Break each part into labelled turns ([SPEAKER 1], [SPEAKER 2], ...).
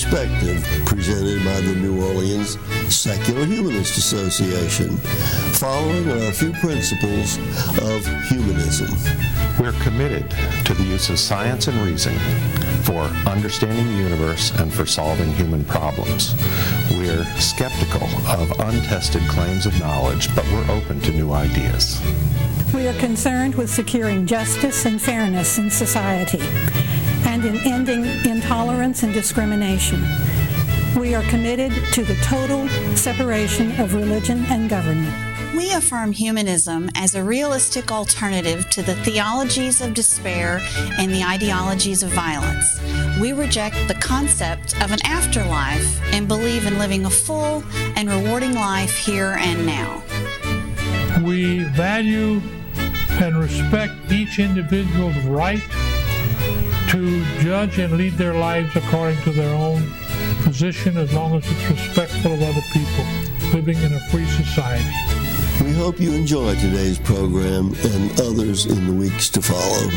[SPEAKER 1] perspective presented by the New Orleans Secular Humanist Association, following our few principles of humanism.
[SPEAKER 2] We're committed to the use of science and reason for understanding the universe and for solving human problems. We're skeptical of untested claims of knowledge, but we're open to new ideas.
[SPEAKER 3] We are concerned with securing justice and fairness in society and in ending intolerance and discrimination. We are committed to the total separation of religion and government.
[SPEAKER 4] We affirm humanism as a realistic alternative to the theologies of despair and the ideologies of violence. We reject the concept of an afterlife and believe in living a full and rewarding life here and now.
[SPEAKER 5] We value and respect each individual's right to judge and lead their lives according to their own position, as long as it's respectful of other people, living in a free society.
[SPEAKER 1] We hope you enjoy today's program and others in the weeks to follow.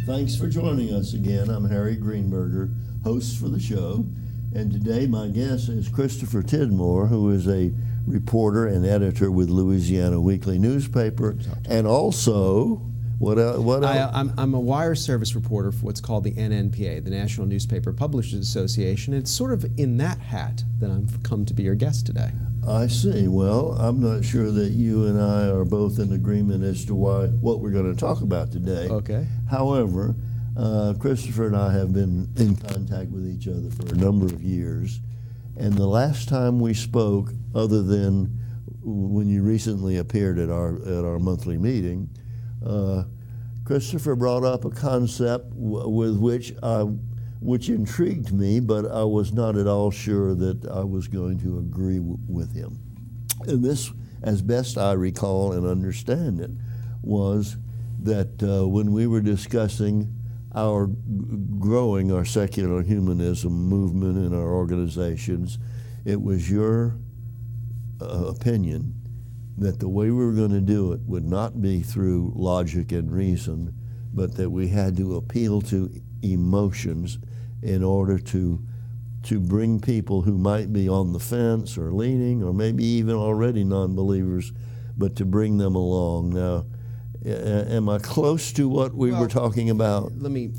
[SPEAKER 1] Thanks for joining us again. I'm Harry Greenberger, host for the show, and today my guest is Christopher Tidmore, who is a reporter and editor with Louisiana Weekly newspaper, and also what else?
[SPEAKER 6] I'm a wire service reporter for what's called the NNPA, the National Newspaper Publishers Association. It's sort of in that hat that I've come to be your guest today.
[SPEAKER 1] I see. Well, I'm not sure that you and I are both in agreement as to what we're going to talk about today.
[SPEAKER 6] Okay.
[SPEAKER 1] However, Christopher and I have been in contact with each other for a number of years, and the last time we spoke, other than when you recently appeared at our monthly meeting, Christopher brought up a concept with which intrigued me, but I was not at all sure that I was going to agree with him. And this, as best I recall and understand it, was that when we were discussing our secular humanism movement in our organizations, it was your opinion that the way we were going to do it would not be through logic and reason, but that we had to appeal to emotions in order to bring people who might be on the fence or leaning or maybe even already non-believers, but to bring them along. Now, am I close to what we were talking about?
[SPEAKER 6] Let me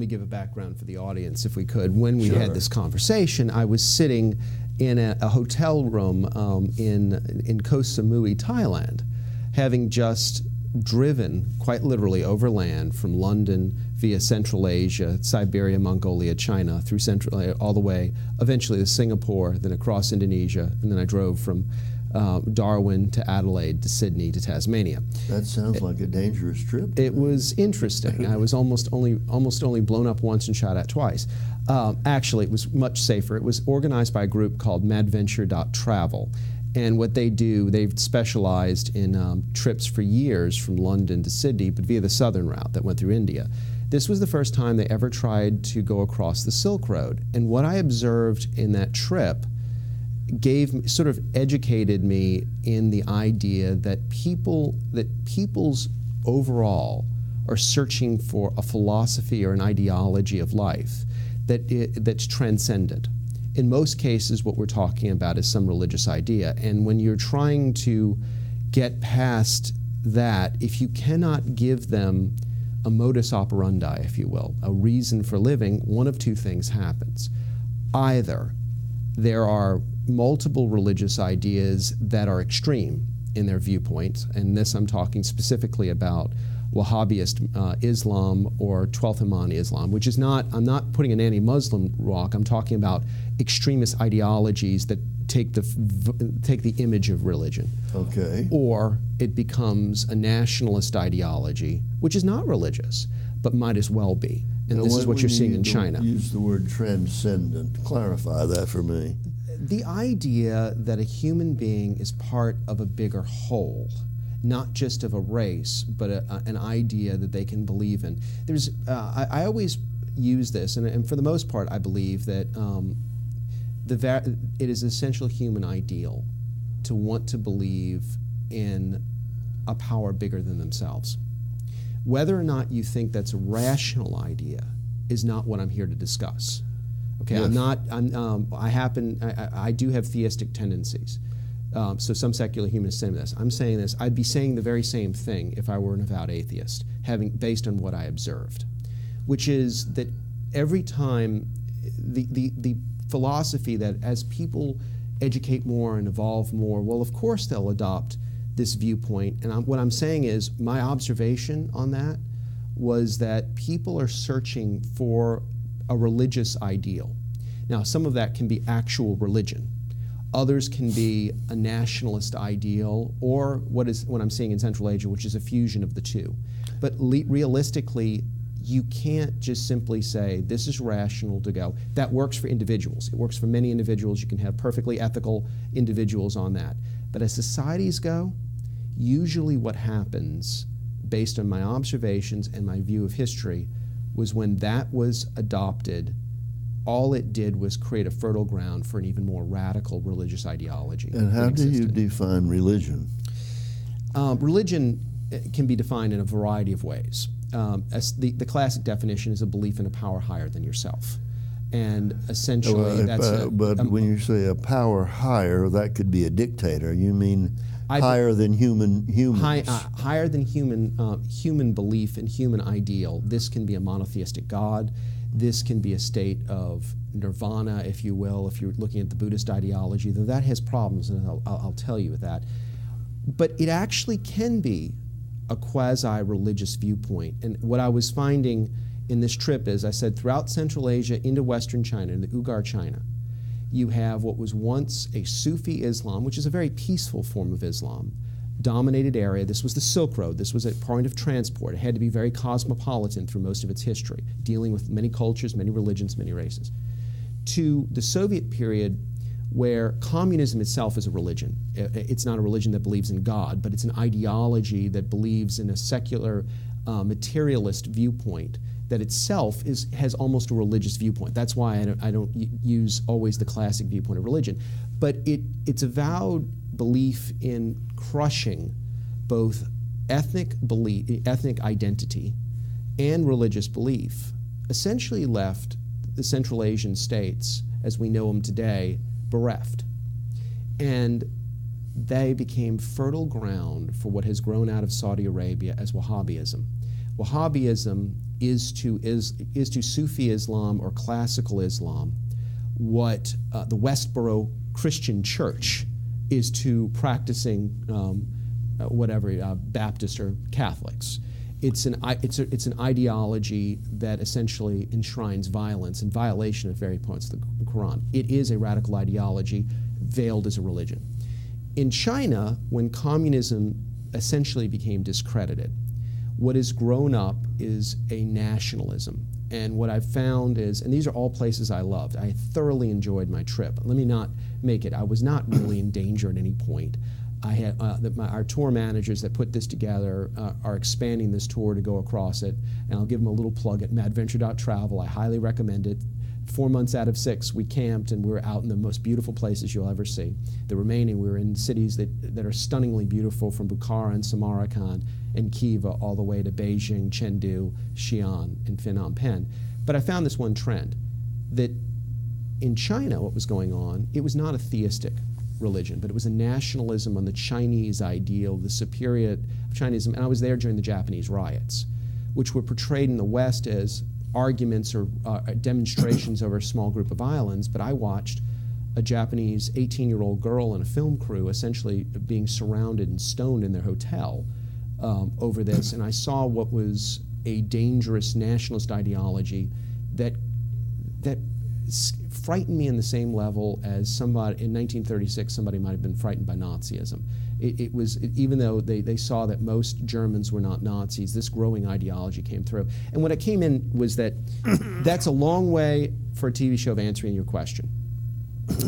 [SPEAKER 6] give a background for the audience, if we could. When we had this conversation, I was sitting in a hotel room in Koh Samui, Thailand, having just driven quite literally overland from London via Central Asia, Siberia, Mongolia, China, through Central, all the way eventually to Singapore, then across Indonesia, and then I drove from Darwin to Adelaide to Sydney to Tasmania.
[SPEAKER 1] That sounds like a dangerous trip.
[SPEAKER 6] It was interesting. I was almost only blown up once and shot at twice. Actually, it was much safer. It was organized by a group called Madventure.Travel. And what they do, they've specialized in trips for years from London to Sydney, but via the southern route that went through India. This was the first time they ever tried to go across the Silk Road. And what I observed in that trip sort of educated me in the idea that people's overall are searching for a philosophy or an ideology of life that's transcendent. In most cases, what we're talking about is some religious idea. And when you're trying to get past that, if you cannot give them a modus operandi, if you will, a reason for living, one of two things happens. Either there are multiple religious ideas that are extreme in their viewpoints, and this I'm talking specifically about Wahhabist Islam or 12th Imam Islam, which is not, I'm not putting an anti-Muslim rock, I'm talking about extremist ideologies that take the image of religion.
[SPEAKER 1] Okay.
[SPEAKER 6] Or it becomes a nationalist ideology, which is not religious, but might as well be. And this is what you're seeing in China.
[SPEAKER 1] Use the word transcendent. Clarify that for me.
[SPEAKER 6] The idea that a human being is part of a bigger whole, not just of a race, but an idea that they can believe in. There's, I always use this, and for the most part, I believe that it is an essential human ideal to want to believe in a power bigger than themselves. Whether or not you think that's a rational idea is not what I'm here to discuss. Okay,
[SPEAKER 1] Yes.
[SPEAKER 6] I do have theistic tendencies. So some secular humanists say this. I'm saying this. I'd be saying the very same thing if I were an avowed atheist, based on what I observed, which is that every time the philosophy that as people educate more and evolve more, well, of course they'll adopt this viewpoint. And what I'm saying is my observation on that was that people are searching for a religious ideal. Now, some of that can be actual religion. Others can be a nationalist ideal, or what I'm seeing in Central Asia, which is a fusion of the two. But realistically, you can't just simply say, this is rational to go. That works for individuals. It works for many individuals. You can have perfectly ethical individuals on that. But as societies go, usually what happens, based on my observations and my view of history, was when that was adopted, all it did was create a fertile ground for an even more radical religious ideology.
[SPEAKER 1] And how do you define religion?
[SPEAKER 6] Religion can be defined in a variety of ways. The classic definition is a belief in a power higher than yourself. And essentially,
[SPEAKER 1] but when you say a power higher, that could be a dictator. You mean higher than humans?
[SPEAKER 6] Higher than human belief and human ideal. This can be a monotheistic God. This can be a state of nirvana, if you will, if you're looking at the Buddhist ideology, though that has problems, and I'll tell you with that. But it actually can be a quasi-religious viewpoint. And what I was finding in this trip is, I said, throughout Central Asia into Western China, in the Uyghur China, you have what was once a Sufi Islam, which is a very peaceful form of Islam, dominated area. This was the Silk Road. This was a point of transport. It had to be very cosmopolitan through most of its history, dealing with many cultures, many religions, many races. To the Soviet period, where communism itself is a religion. It's not a religion that believes in God, but it's an ideology that believes in a secular, materialist viewpoint that itself has almost a religious viewpoint. That's why I don't use always the classic viewpoint of religion. But its avowed belief in crushing both ethnic identity and religious belief essentially left the Central Asian states, as we know them today, bereft. And they became fertile ground for what has grown out of Saudi Arabia as Wahhabism. Wahhabism is to Sufi Islam or classical Islam what the Westboro Christian Church is to practicing Baptist or Catholics. It's an ideology that essentially enshrines violence in violation of very points of the Quran. It is a radical ideology veiled as a religion. In China, when communism essentially became discredited, what has grown up is a nationalism. And what I've found is, and these are all places I loved, I thoroughly enjoyed my trip. Let me not make it, I was not really in danger at any point. I had our tour managers that put this together are expanding this tour to go across it, and I'll give them a little plug at madventure.travel. I highly recommend it. 4 months out of 6, we camped and we were out in the most beautiful places you'll ever see. The remaining, we were in cities that are stunningly beautiful, from Bukhara and Samarkand and Khiva all the way to Beijing, Chengdu, Xi'an, and Phnom Penh. But I found this one trend, that in China, what was going on, it was not a theistic religion, but it was a nationalism on the Chinese ideal, the superior of Chinese. And I was there during the Japanese riots, which were portrayed in the West as arguments or demonstrations over a small group of islands, but I watched a Japanese 18-year-old girl and a film crew essentially being surrounded and stoned in their hotel over this, and I saw what was a dangerous nationalist ideology that frightened me on the same level as somebody in 1936 somebody might have been frightened by Nazism. It was, even though they saw that most Germans were not Nazis, this growing ideology came through. And what it came in was that that's a long way for a TV show of answering your question.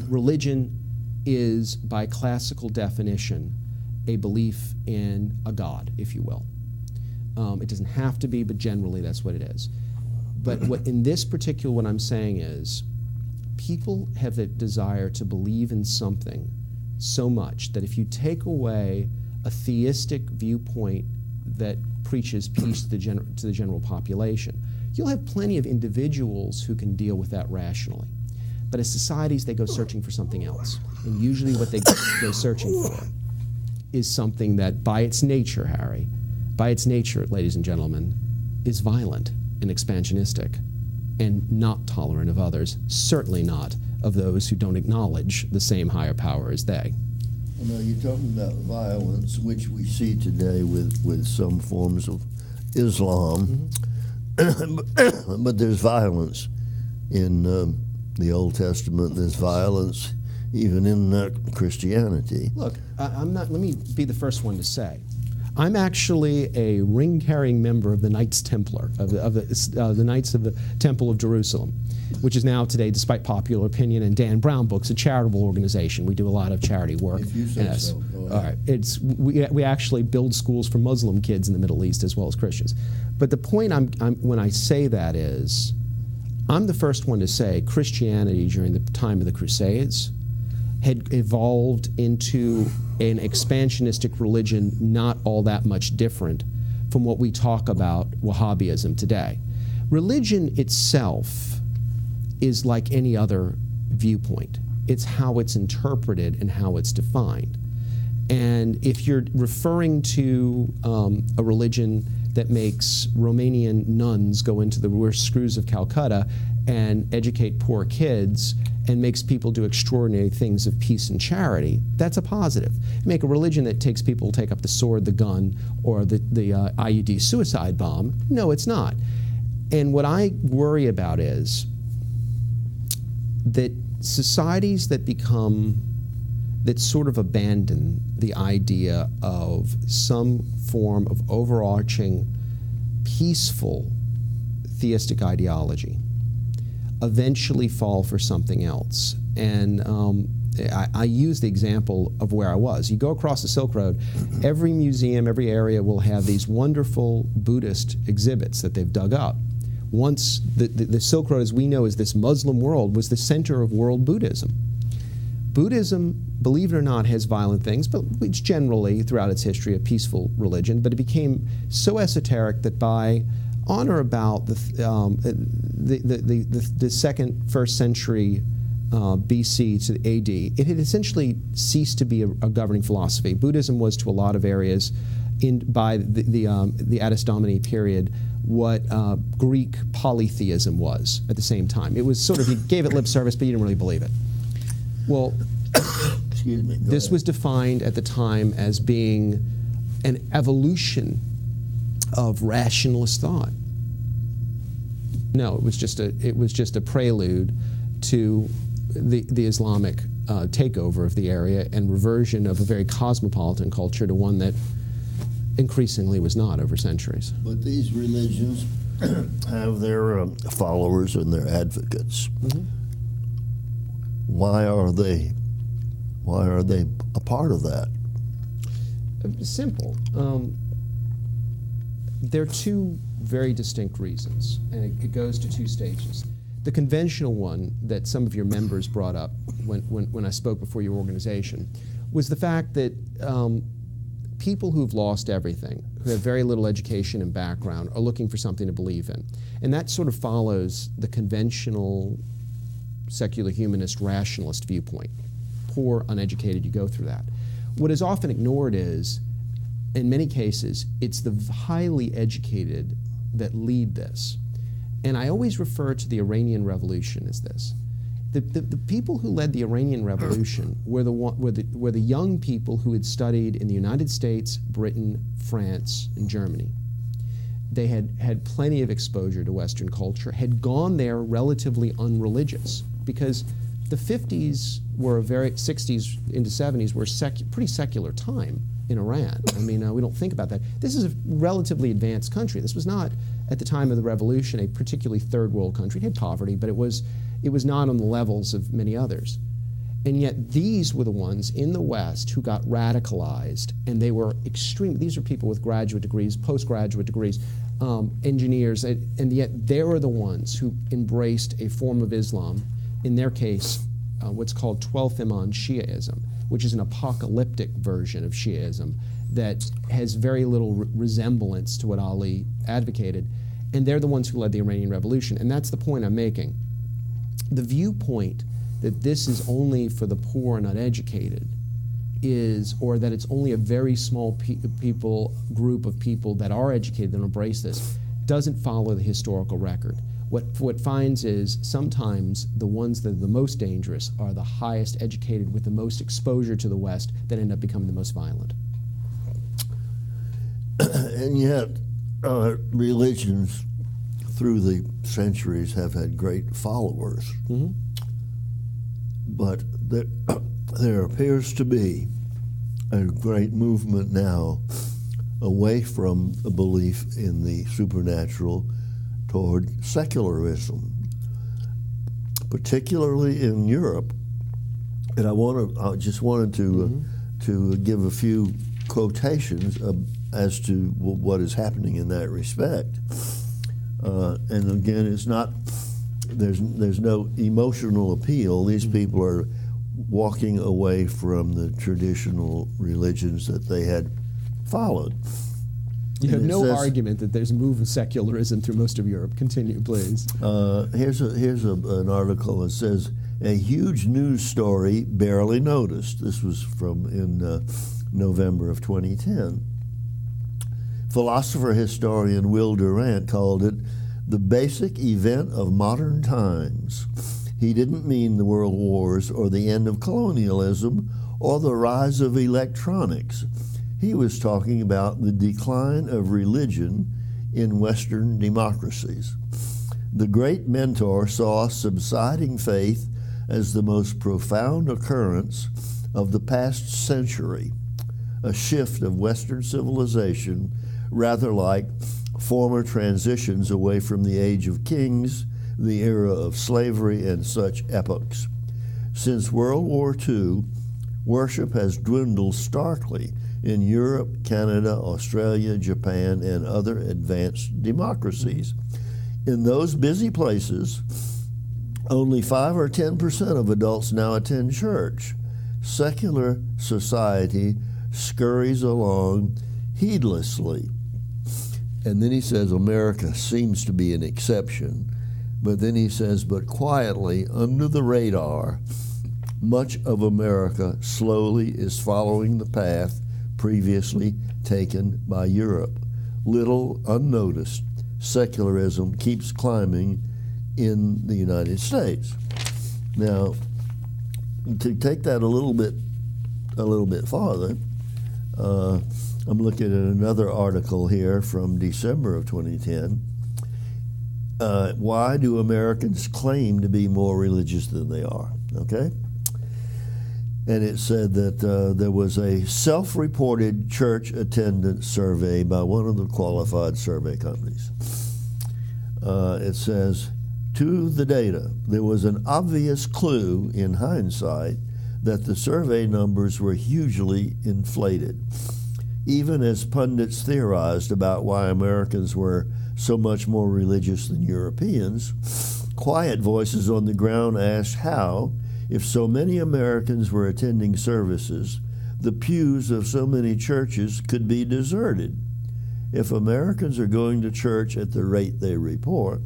[SPEAKER 6] Religion is, by classical definition, a belief in a God, if you will. It doesn't have to be, but generally that's what it is. But what in this particular, what I'm saying is, people have the desire to believe in something so much that if you take away a theistic viewpoint that preaches peace to the general population, you'll have plenty of individuals who can deal with that rationally. But as societies, they go searching for something else. And usually what they go searching for is something that, by its nature, Harry, by its nature, ladies and gentlemen, is violent and expansionistic and not tolerant of others, certainly not of those who don't acknowledge the same higher power as they.
[SPEAKER 1] Well, now, you're talking about violence, which we see today with some forms of Islam, but there's violence in the Old Testament. There's violence even in Christianity.
[SPEAKER 6] Look, I'm not. Let me be the first one to say, I'm actually a ring-carrying member of the Knights Templar, of the Knights of the Temple of Jerusalem, which is now today, despite popular opinion and Dan Brown books, a charitable organization. We do a lot of charity work.
[SPEAKER 1] If you say so, go ahead.
[SPEAKER 6] All right. We actually build schools for Muslim kids in the Middle East as well as Christians. But the point when I say that is, I'm the first one to say Christianity during the time of the Crusades had evolved into an expansionistic religion not all that much different from what we talk about Wahhabism today. Religion itself is like any other viewpoint. It's how it's interpreted and how it's defined. And if you're referring to a religion that makes Romanian nuns go into the worst screws of Calcutta and educate poor kids and makes people do extraordinary things of peace and charity, that's a positive. Make a religion that takes people to take up the sword, the gun, or the IUD suicide bomb, no, it's not. And what I worry about is that societies that sort of abandon the idea of some form of overarching, peaceful theistic ideology eventually fall for something else. And I use the example of where I was. You go across the Silk Road, every museum, every area will have these wonderful Buddhist exhibits that they've dug up. Once the Silk Road, as we know, as this Muslim world, was the center of world Buddhism. Buddhism, believe it or not, has violent things, but it's generally, throughout its history, a peaceful religion. But it became so esoteric that by on or about the first century BC to AD, it had essentially ceased to be a governing philosophy. Buddhism was, to a lot of areas, by the Attis Domini period, what Greek polytheism was at the same time. It was sort of, you gave it lip service, but you didn't really believe it. Well,
[SPEAKER 1] Excuse me,
[SPEAKER 6] this was defined at the time as being an evolution of rationalist thought. No, it was just a prelude to the Islamic takeover of the area and reversion of a very cosmopolitan culture to one that increasingly was not over centuries.
[SPEAKER 1] But these religions have their followers and their advocates. Mm-hmm. Why are they a part of that?
[SPEAKER 6] Simple. There are two very distinct reasons, and it goes to two stages. The conventional one that some of your members brought up when I spoke before your organization was the fact that people who've lost everything, who have very little education and background, are looking for something to believe in. And that sort of follows the conventional secular humanist rationalist viewpoint. Poor, uneducated, you go through that. What is often ignored is, in many cases, it's the highly educated that lead this. And I always refer to the Iranian Revolution as this. The people who led the Iranian Revolution were the young people who had studied in the United States, Britain, France, and Germany. They had plenty of exposure to Western culture, had gone there relatively unreligious, because the 50s were 60s into 70s were pretty secular time in Iran. I mean, we don't think about that. This is a relatively advanced country. This was not, at the time of the revolution, a particularly third world country. It had poverty, but it was not on the levels of many others. And yet these were the ones in the West who got radicalized, and they were extreme. These are people with graduate degrees, postgraduate degrees, engineers, and yet they were the ones who embraced a form of Islam, in their case, what's called 12th Imam Shiaism, which is an apocalyptic version of Shiaism that has very little resemblance to what Ali advocated. And they're the ones who led the Iranian Revolution. And that's the point I'm making. The viewpoint that this is only for the poor and uneducated is, or that it's only a very small group of people that are educated that embrace this, doesn't follow the historical record. What finds is sometimes the ones that are the most dangerous are the highest educated with the most exposure to the West that end up becoming the most violent.
[SPEAKER 1] And yet, religions through the centuries have had great followers. Mm-hmm. But there appears to be a great movement now away from a belief in the supernatural toward secularism, particularly in Europe. And I just wanted to give a few quotations as to what is happening in that respect. And again, it's not, there's no emotional appeal. These people are walking away from the traditional religions that they had followed.
[SPEAKER 6] You have no argument that there's a move of secularism through most of Europe. Continue, please.
[SPEAKER 1] Here's an article that says, a huge news story barely noticed. This was from in November of 2010. Philosopher historian Will Durant called it the basic event of modern times. He didn't mean the world wars or the end of colonialism or the rise of electronics. He was talking about the decline of religion in Western democracies. The great mentor saw subsiding faith as the most profound occurrence of the past century, a shift of Western civilization rather like former transitions away from the age of kings, the era of slavery, and such epochs. Since World War II, worship has dwindled starkly in Europe, Canada, Australia, Japan, and other advanced democracies. In those busy places, only 5 or 10% of adults now attend church. Secular society scurries along heedlessly. And then he says America seems to be an exception. But then he says, but quietly, under the radar, much of America slowly is following the path previously taken by Europe. Little unnoticed, secularism keeps climbing in the United States. Now, to take that a little bit farther, I'm looking at another article here from December of 2010. Why do Americans claim to be more religious than they are? Okay? And it said that there was a self-reported church attendance survey by one of the qualified survey companies. It says, to the data, there was an obvious clue in hindsight that the survey numbers were hugely inflated. Even as pundits theorized about why Americans were so much more religious than Europeans, quiet voices on the ground asked how, if so many Americans were attending services, the pews of so many churches could be deserted. If Americans are going to church at the rate they report,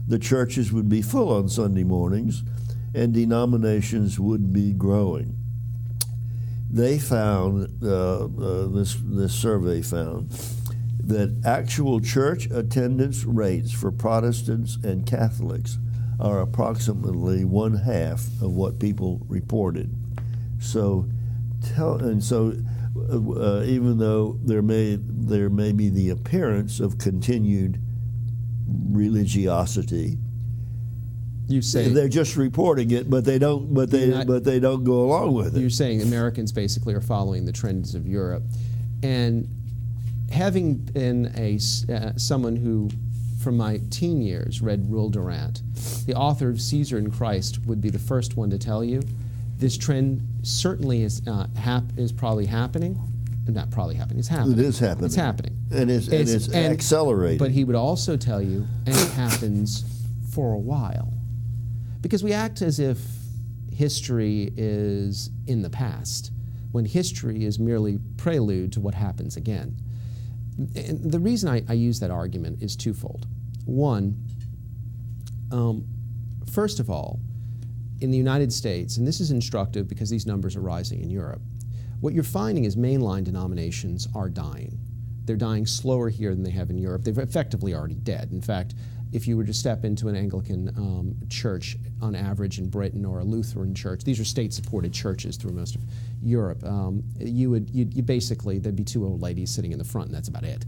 [SPEAKER 1] the churches would be full on Sunday mornings and denominations would be growing. They found, this survey found, that actual church attendance rates for Protestants and Catholics are approximately 1/2 of what people reported. So, even though there may be the appearance of continued religiosity,
[SPEAKER 6] you say
[SPEAKER 1] they're just reporting it, but they don't. But they don't go along with it.
[SPEAKER 6] You're saying Americans basically are following the trends of Europe, and having been someone who, from my teen years, read Will Durant, the author of Caesar and Christ would be the first one to tell you this trend certainly is probably happening. Not probably happening. It's happening.
[SPEAKER 1] It is happening.
[SPEAKER 6] It's happening.
[SPEAKER 1] And it's accelerating.
[SPEAKER 6] But he would also tell you, and it happens for a while. Because we act as if history is in the past, when history is merely prelude to what happens again. And the reason I use that argument is twofold. One, first of all, in the United States, and this is instructive because these numbers are rising in Europe, what you're finding is mainline denominations are dying. They're dying slower here than they have in Europe. They've effectively already dead. In fact, if you were to step into an Anglican church on average in Britain, or a Lutheran church, these are state-supported churches through most of Europe, you basically, there'd be two old ladies sitting in the front, and that's about it.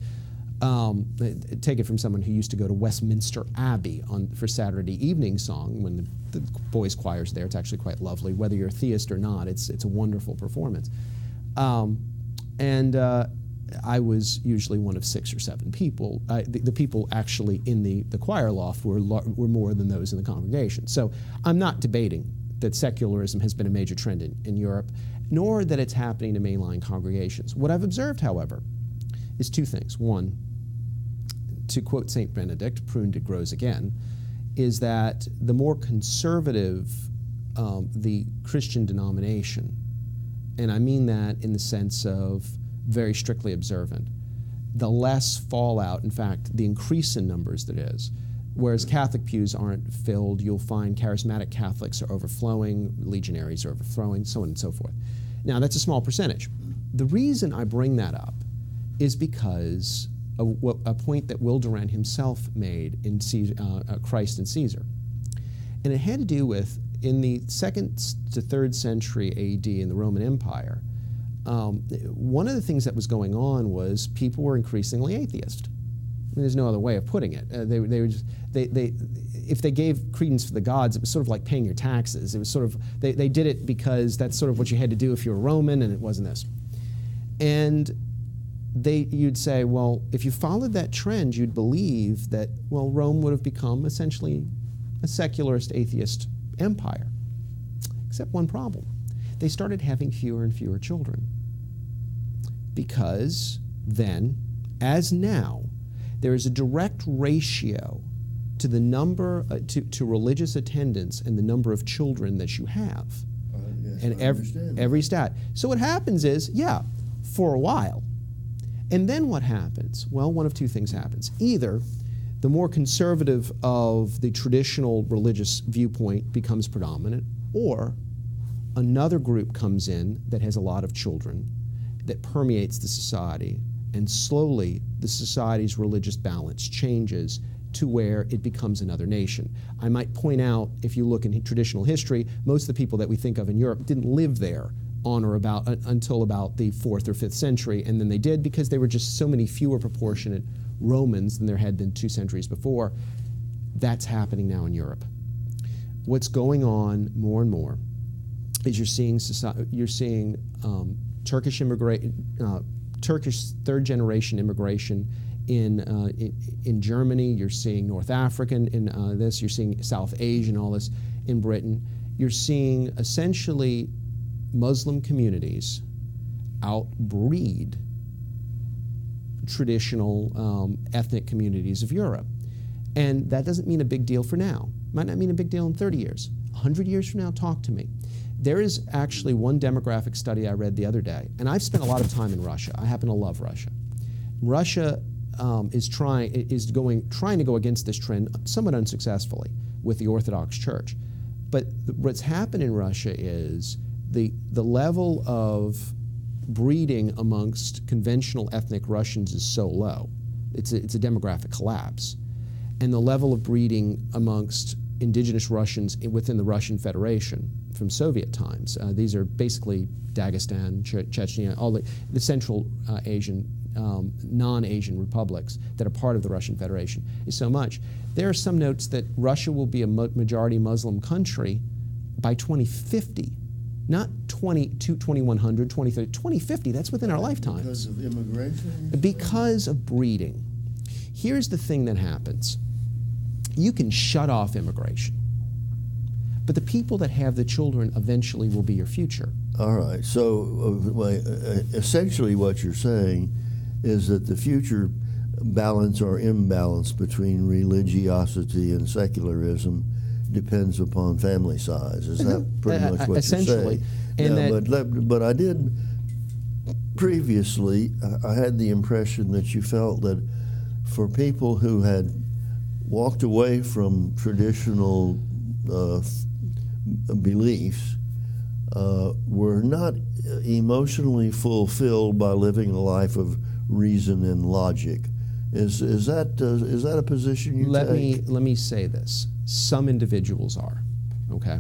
[SPEAKER 6] Take it from someone who used to go to Westminster Abbey for Saturday evening song when the boys' choir's there. It's actually quite lovely. Whether you're a theist or not, it's a wonderful performance. I was usually one of 6 or 7 people. The people actually in the choir loft were more than those in the congregation. So I'm not debating that secularism has been a major trend in Europe, nor that it's happening to mainline congregations. What I've observed, however, is 2 things. One, to quote St. Benedict, pruned it grows again, is that the more conservative the Christian denomination, and I mean that in the sense of very strictly observant, the less fallout, in fact, the increase in numbers that is. Whereas Catholic pews aren't filled, you'll find charismatic Catholics are overflowing, legionaries are overflowing, so on and so forth. Now, that's a small percentage. The reason I bring that up is because of a point that Will Durant himself made in Christ and Caesar. And it had to do with, in the 2nd to 3rd century AD in the Roman Empire, one of the things that was going on was people were increasingly atheist. I mean, there's no other way of putting it. If they gave credence for the gods, it was sort of like paying your taxes. It was sort of, they did it because that's sort of what you had to do if you were Roman, and it wasn't this. And you'd say, well, if you followed that trend, you'd believe that, well, Rome would have become essentially a secularist atheist empire. Except one problem. They started having fewer and fewer children. Because then, as now, there is a direct ratio to the number, to religious attendance and the number of children that you have.
[SPEAKER 1] Yes,
[SPEAKER 6] And every stat. So what happens is, yeah, for a while. And then what happens? Well, one of 2 things happens. Either the more conservative of the traditional religious viewpoint becomes predominant, or another group comes in that has a lot of children, that permeates the society, and slowly the society's religious balance changes to where it becomes another nation. I might point out, if you look in traditional history, most of the people that we think of in Europe didn't live there on or about until about the 4th or 5th century, and then they did because there were just so many fewer proportionate Romans than there had been 2 centuries before. That's happening now in Europe. What's going on more and more is you're seeing Turkish 3rd-generation immigration in Germany. You're seeing North African in this. You're seeing South Asian, all this in Britain. You're seeing essentially Muslim communities outbreed traditional ethnic communities of Europe. And that doesn't mean a big deal for now. Might not mean a big deal in 30 years. 100 years from now, talk to me. There is actually one demographic study I read the other day, and I've spent a lot of time in Russia. I happen to love Russia. Russia is trying to go against this trend somewhat unsuccessfully with the Orthodox Church. But what's happened in Russia is the level of breeding amongst conventional ethnic Russians is so low. It's a demographic collapse. And the level of breeding amongst indigenous Russians within the Russian Federation from Soviet times, these are basically Dagestan, Chechnya, all the Central Asian, non-Asian republics that are part of the Russian Federation, is so much. There are some notes that Russia will be a majority Muslim country by 2050. Not 2100, 2030, 2050, that's within our lifetime.
[SPEAKER 1] Because of immigration?
[SPEAKER 6] Because of breeding. Here's the thing that happens. You can shut off immigration, but the people that have the children eventually will be your future.
[SPEAKER 1] All right, so essentially what you're saying is that the future balance or imbalance between religiosity and secularism depends upon family size. Is that pretty much what
[SPEAKER 6] essentially,
[SPEAKER 1] you're saying?
[SPEAKER 6] And
[SPEAKER 1] but I did previously, I had the impression that you felt that for people who had walked away from traditional beliefs were not emotionally fulfilled by living a life of reason and logic. Is that a position you take?
[SPEAKER 6] Let me say this. Some individuals are, okay?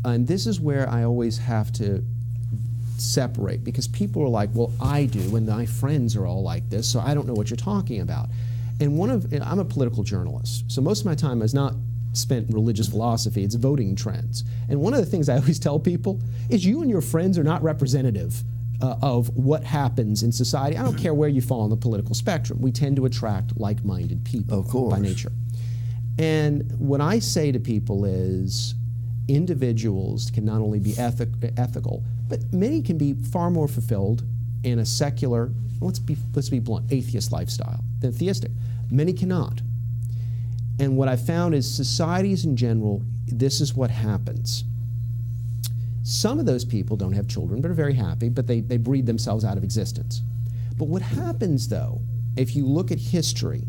[SPEAKER 6] And this is where I always have to separate, because people are like, well, I do, and my friends are all like this, so I don't know what you're talking about. And I'm a political journalist, so most of my time is not spent in religious philosophy, it's voting trends. And one of the things I always tell people is you and your friends are not representative of what happens in society. I don't care where you fall on the political spectrum. We tend to attract like-minded people by nature. And what I say to people is individuals can not only be ethical, but many can be far more fulfilled in a secular, let's be blunt, atheist lifestyle than theistic. Many cannot. And what I found is societies in general, this is what happens. Some of those people don't have children but are very happy, but they breed themselves out of existence. But what happens though, if you look at history,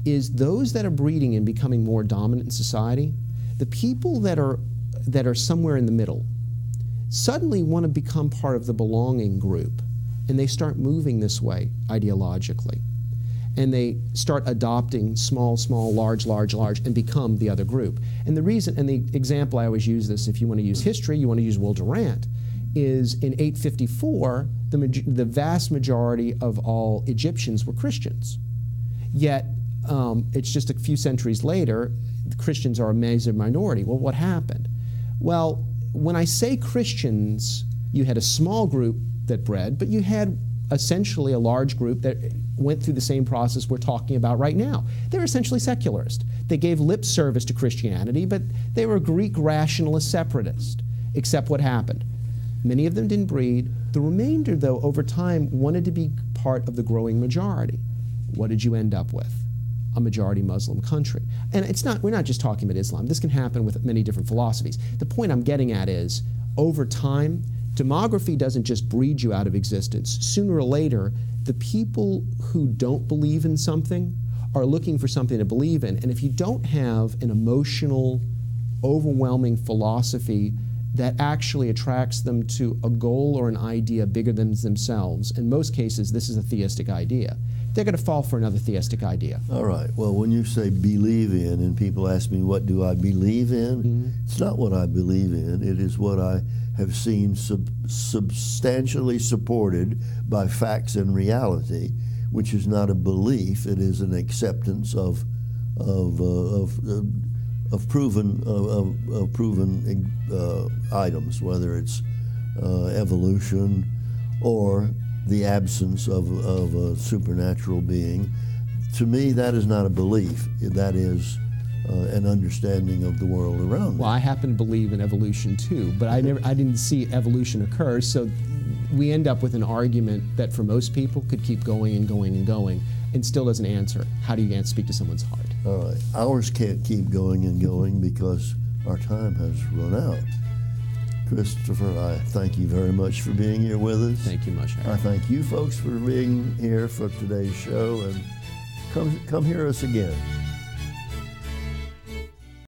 [SPEAKER 6] is those that are breeding and becoming more dominant in society, the people that are somewhere in the middle suddenly want to become part of the belonging group, and they start moving this way ideologically. And they start adopting small, small, large, large, large, and become the other group. And the reason, and the example I always use this, if you want to use history, you want to use Will Durant, is in 854, the vast majority of all Egyptians were Christians. Yet, it's just a few centuries later, the Christians are a major minority. Well, what happened? Well, when I say Christians, you had a small group that bred, but you had essentially a large group that went through the same process we're talking about right now. They're essentially secularist. They gave lip service to Christianity, but they were Greek rationalist separatists. Except what happened? Many of them didn't breed. The remainder, though, over time, wanted to be part of the growing majority. What did you end up with? A majority Muslim country. And we're not just talking about Islam. This can happen with many different philosophies. The point I'm getting at is, over time, demography doesn't just breed you out of existence. Sooner or later, the people who don't believe in something are looking for something to believe in. And if you don't have an emotional, overwhelming philosophy that actually attracts them to a goal or an idea bigger than themselves, in most cases, this is a theistic idea, they're going to fall for another theistic idea.
[SPEAKER 1] All right. Well, when you say believe in, and people ask me, what do I believe in? It's not what I believe in. It is what I have seen substantially supported by facts and reality, which is not a belief. It is an acceptance of proven items, whether it's evolution or the absence of a supernatural being. To me, that is not a belief. That is an understanding of the world around me.
[SPEAKER 6] Well, I happen to believe in evolution too, but I didn't see evolution occur, so we end up with an argument that for most people could keep going and going and going and still doesn't answer. How do you speak to someone's heart?
[SPEAKER 1] All right. Ours can't keep going and going because our time has run out. Christopher, I thank you very much for being here with us.
[SPEAKER 6] Thank you much, Harry.
[SPEAKER 1] I thank you folks for being here for today's show, and come hear us again.